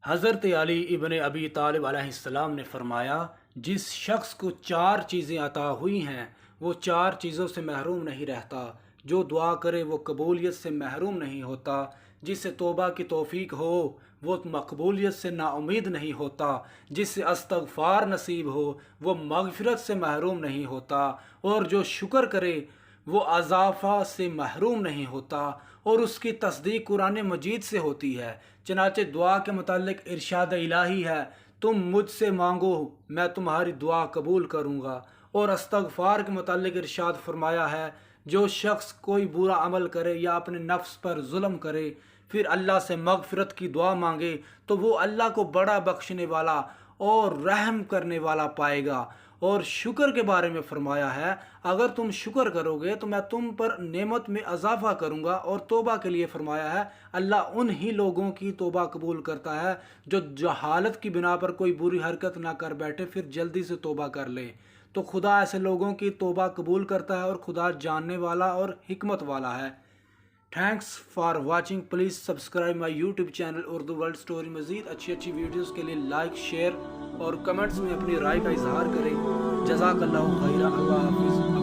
حضرت علی ابن ابی طالب علیہ السلام نے فرمایا، جس شخص کو چار چیزیں عطا ہوئی ہیں وہ چار چیزوں سے محروم نہیں رہتا۔ جو دعا کرے وہ قبولیت سے محروم نہیں ہوتا۔ جس سے توبہ کی توفیق ہو وہ مقبولیت سے نا امید نہیں ہوتا۔ جس سے استغفار نصیب ہو وہ مغفرت سے محروم نہیں ہوتا۔ اور جو شکر کرے وہ اضافہ سے محروم نہیں ہوتا، اور اس کی تصدیق قرآن مجید سے ہوتی ہے۔ چنانچہ دعا کے متعلق ارشاد الہی ہے، تم مجھ سے مانگو میں تمہاری دعا قبول کروں گا۔ اور استغفار کے متعلق ارشاد فرمایا ہے، جو شخص کوئی برا عمل کرے یا اپنے نفس پر ظلم کرے پھر اللہ سے مغفرت کی دعا مانگے تو وہ اللہ کو بڑا بخشنے والا اور رحم کرنے والا پائے گا۔ اور شکر کے بارے میں فرمایا ہے، اگر تم شکر کرو گے تو میں تم پر نعمت میں اضافہ کروں گا۔ اور توبہ کے لیے فرمایا ہے، اللہ انہی لوگوں کی توبہ قبول کرتا ہے جو جہالت کی بنا پر کوئی بری حرکت نہ کر بیٹھے پھر جلدی سے توبہ کر لے۔ تو خدا ایسے لوگوں کی توبہ قبول کرتا ہے، اور خدا جاننے والا اور حکمت والا ہے۔ Thanks for watching, please subscribe my YouTube channel Urdu world story. مزید اچھی اچھی ویڈیوز کے لیے لائک، شیئر اور کمنٹس میں اپنی رائے کا اظہار کریں۔ جزاک اللہ خیرہ، اللہ حافظ۔